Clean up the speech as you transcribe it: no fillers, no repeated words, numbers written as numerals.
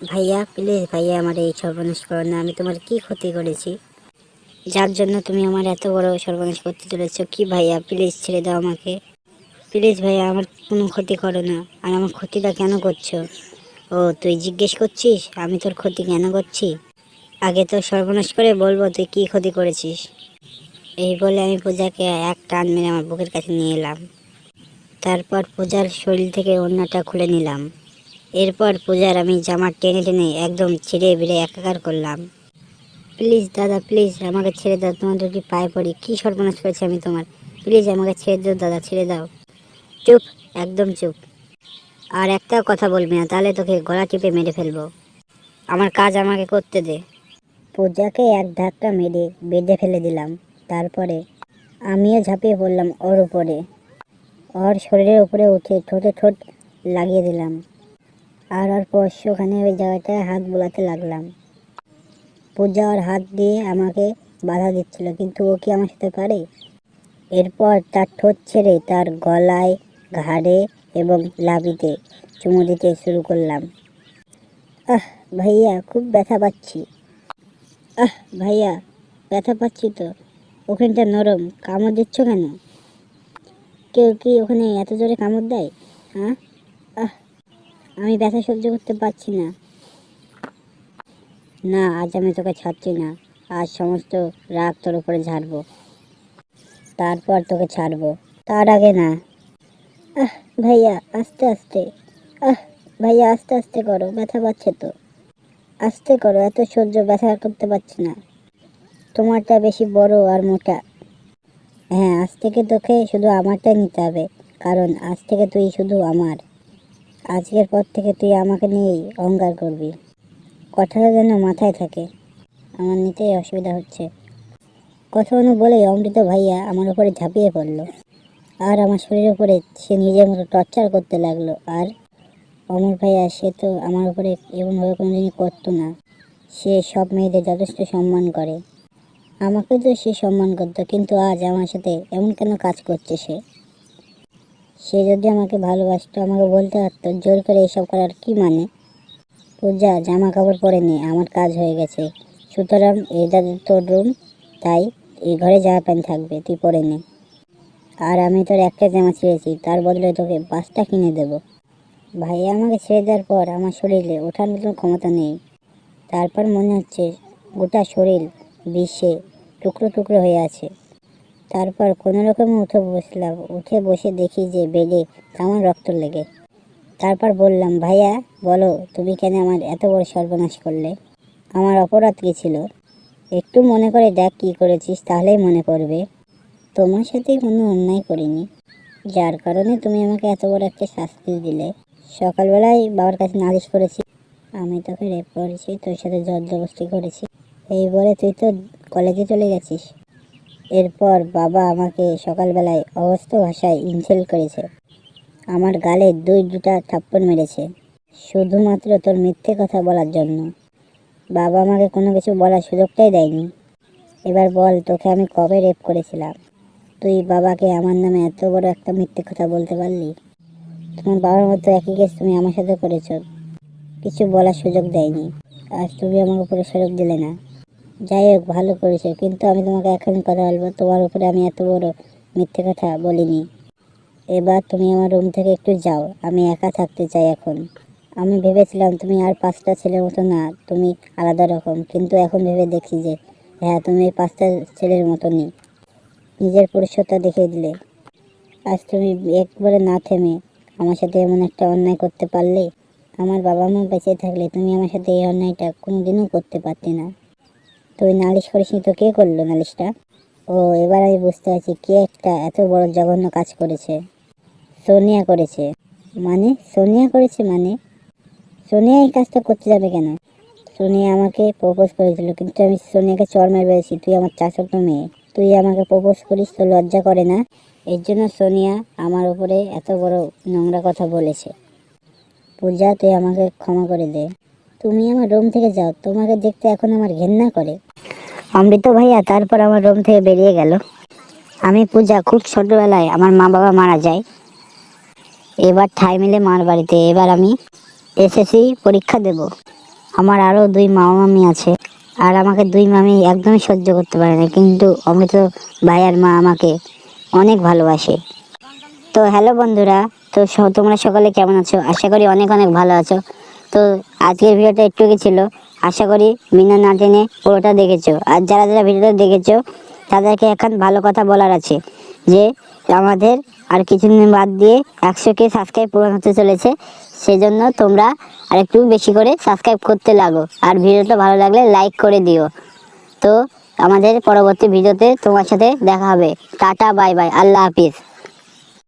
ভাইয়া প্লিজ ভাইয়া, আমার এই সর্বনাশ করো না। আমি তোমার কি ক্ষতি করেছি যার জন্য তুমি আমার এত বড় সর্বনাশ করতে চলেছো? কি ভাইয়া, প্লিজ ছেড়ে দাও আমাকে। প্লিজ ভাইয়া, আমার কোনো ক্ষতি করো না। আর আমার ক্ষতিটা কেন করছো? ও, তুই জিজ্ঞেস করছিস আমি তোর ক্ষতি কেন করছি? আগে তো সর্বনাশ করে বলবো তুই কি ক্ষতি করেছিস। এই বলে আমি পূজাকে এক টান মেরে আমার বুকের কাছে নিয়ে এলাম। তারপর পূজার শরীর থেকে ওড়নাটা খুলে নিলাম। এরপর পূজার আমি জামা টেনে টেনে একদম ছিঁড়ে বিড়ে একাকার করলাম। প্লিজ দাদা, প্লিজ আমাকে ছেড়ে দাও, তোমাদের কি পায়ে পড়ি। কি সর্বনাশ করেছি আমি তোমার? প্লিজ আমাকে ছেড়ে দাও দাদা, ছেড়ে দাও। চুপ, একদম চুপ। আর একটাও কথা বলবি না, তাহলে তোকে গলা টিপে মেরে ফেলবো। আমার কাজ আমাকে করতে দে। পূজাকে এক ধাক্কা মেরে বেঁধে ফেলে দিলাম। তারপরে আমিও ঝাঁপিয়ে পড়লাম ওর উপরে। ওর শরীরের উপরে উঠে ঠোঁটে ঠোঁট লাগিয়ে দিলাম। আর ওর ওখানে ওই জায়গাটায় হাত বোলাতে লাগলাম। পূজা ওর হাত দিয়ে আমাকে বাধা দিচ্ছিল, কিন্তু ও কি আমার সাথে পারে? এরপর তার ঠোঁট ছেড়ে তার গলায়, ঘাড়ে এবং লাভিতে চুমু দিতে শুরু করলাম। আহ ভাইয়া, খুব ব্যথা পাচ্ছি। আহ ভাইয়া, ব্যথা পাচ্ছি তো। ওখানটা নরম, কামড় দিচ্ছ কেন? কেউ কি ওখানে এত জোরে কামড় দেয়? হ্যাঁ? আহ, আমি ব্যথা সহ্য করতে পারছি না। না, আজ আমি তোকে ছাড়ছি না। আজ সমস্ত রাগ তোর উপরে ঝাড়বো, তারপর তোকে ছাড়বো। তার আগে না। আহ ভাইয়া, আস্তে আস্তে। আহ ভাইয়া, আস্তে আস্তে করো, ব্যথা পাচ্ছে তো। আস্তে করো, এত সহ্য ব্যথা করতে পারছি না। তোমারটা বেশি বড় আর মোটা। হ্যাঁ, আজ থেকে তোকে শুধু আমারটাই নিতে হবে, কারণ আজ থেকে তুই শুধু আমার। আজকের পর থেকে তুই আমাকে নিয়েই অহংকার করবি। কথাটা যেন মাথায় থাকে। আমার নিতেই অসুবিধা হচ্ছে। কথাগুলো বলেই অমৃত ভাইয়া আমার উপরে ঝাঁপিয়ে পড়লো আর আমার শরীরের উপরে সে নিজের মতো টর্চার করতে লাগলো। আর অমর ভাইয়া, সে তো আমার উপরে এমনভাবে কোনোদিনই করতো না। সে সব মেয়েদের যথেষ্ট সম্মান করে, আমাকে তো সে সম্মান করতো, কিন্তু আজ আমার সাথে এমন কেন কাজ করছে সে? সে যদি আমাকে ভালোবাসতো আমাকে বলতে পারতো, জোর করে এসব করার কি মানে? পূজা, জামা কাপড় পরে নে, আমার কাজ হয়ে গেছে। সুতরাং এটা তোর রুম, তাই এই ঘরে জামা প্যান্ট থাকবে, তুই পরে নে। আর আমি তোর একটা জামা ছিঁড়েছি, তার বদলে তোকে 5টা কিনে দেবো। ভাইয়া আমাকে ছেড়ে দেওয়ার পর আমার শরীরে ওঠার মতো ক্ষমতা নেই। তারপর মনে হচ্ছে গোটা শরীর বিষে টুকরো টুকরো হয়ে আছে। তারপর কোনো রকমে উঠে বসলাম। উঠে বসে দেখি যে বেডে আমার রক্ত লেগে। তারপর বললাম, ভাইয়া বলো, তুমি কেন আমার এত বড় সর্বনাশ করলে? আমার অপরাধ কী ছিল? একটু মনে করে দেখ কী করেছিস, তাহলেই মনে পড়বে। তোমার সাথে কোনো অন্যায় করিনি, যার কারণে তুমি আমাকে এত বড় একটা শাস্তি দিলে। সকালবেলায় বাবার কাছে নালিশ করেছি, আমি তোকে রেপ করেছি, তোর সাথে জবরদস্তি করেছি। এই বলে তুই তো কলেজে চলে গেছিস। এরপর বাবা আমাকে সকালবেলায় অবস্থ ভাষায় ইনসাল্ট করেছে। আমার গালে দুটা থাপ্পড় মেরেছে, শুধুমাত্র তোর মিথ্যে কথা বলার জন্য। বাবা আমাকে কোনো কিছু বলার সুযোগটাই দেয়নি। এবার বল, তোকে আমি কবে রেপ করেছিলাম? তুই বাবাকে আমার নামে এত বড় একটা মিথ্যে কথা বলতে পারলি? তোমার বাবার মতো একই কেস তুমি আমার সাথে করেছ, কিছু বলার সুযোগ দেয়নি। আজ তুমি আমার উপরে সুযোগ দিলে না। যাই হোক, ভালো করেছো, কিন্তু আমি তোমাকে এখন কথা বলবো, তোমার উপরে আমি এত বড় মিথ্যে কথা বলিনি। এবার তুমি আমার রুম থেকে একটু যাও, আমি একা থাকতে চাই এখন। আমি ভেবেছিলাম তুমি আর 5টা ছেলের মতো না, তুমি আলাদা রকম, কিন্তু এখন ভেবে দেখি যে হ্যাঁ, তুমি এই 5টা ছেলের মতনই। নিজের পুরুষত্ব দেখিয়ে দিলে। আজ তুমি একবারে না থেমে আমার সাথে এমন একটা অন্যায় করতে পারলে। আমার বাবা মা বেঁচে থাকলে তুমি আমার সাথে এই অন্যায়টা কোনোদিনও করতে পারতে না। তুই নালিশ করিসনি তো কে করলো নালিশটা? ও, এবার আমি বুঝতে পারছি কে একটা এত বড় জঘন্য কাজ করেছে। সোনিয়া করেছে। মানে? সোনিয়া করেছে মানে? সোনিয়া এই কাজটা করতে যাবে কেন? সোনিয়া আমাকে প্রপোজ করেছিল, কিন্তু আমি সোনিয়াকে চড় মেরে বলেছি, তুই আমার চাচাতো মেয়ে, তুই আমাকে প্রপোজ করিস, তো লজ্জা করে না? এর জন্য সোনিয়া আমার উপরে এত বড় নোংরা কথা বলেছে। পূজা, তুই আমাকে ক্ষমা করে দে। তুমি আমার রুম থেকে যাও, তোমাকে দেখতে এখন আমার ঘেন্না করে। অমৃত ভাইয়া তারপর আমার রুম থেকে বেরিয়ে গেল। আমি পূজা, খুব ছোটবেলায় আমার মা বাবা মারা যায়। এবার ঠাই মিলে মার বাড়িতে। এবার আমি এসএসসি পরীক্ষা দেব। আমার আরও 2 মামা মামি আছে, আর আমাকে 2 মামি একদমই সহ্য করতে পারে না, কিন্তু অমৃত ভাইয়ার মা আমাকে অনেক ভালোবাসে। তো হ্যালো বন্ধুরা, তো তোমরা সকলে কেমন আছো? আশা করি অনেক অনেক ভালো আছো। তো আজকের ভিডিওটা একটু কি ছিল, আশা করি বিনা না টেনে পুরোটা দেখেছো। আর যারা যারা ভিডিওটা দেখেছো তাদেরকে এখন ভালো কথা বলার আছে যে আমাদের আর কিছুদিন বাদ দিয়ে 100K সাবস্ক্রাইব পূরণ হতে চলেছে। সেজন্য তোমরা আর একটু বেশি করে সাবস্ক্রাইব করতে লাগো, আর ভিডিওটা ভালো লাগলে লাইক করে দিও। তো আমাদের পরবর্তী ভিডিওতে তোমার সাথে দেখা হবে। টাটা, বাই বাই, আল্লাহ হাফিজ।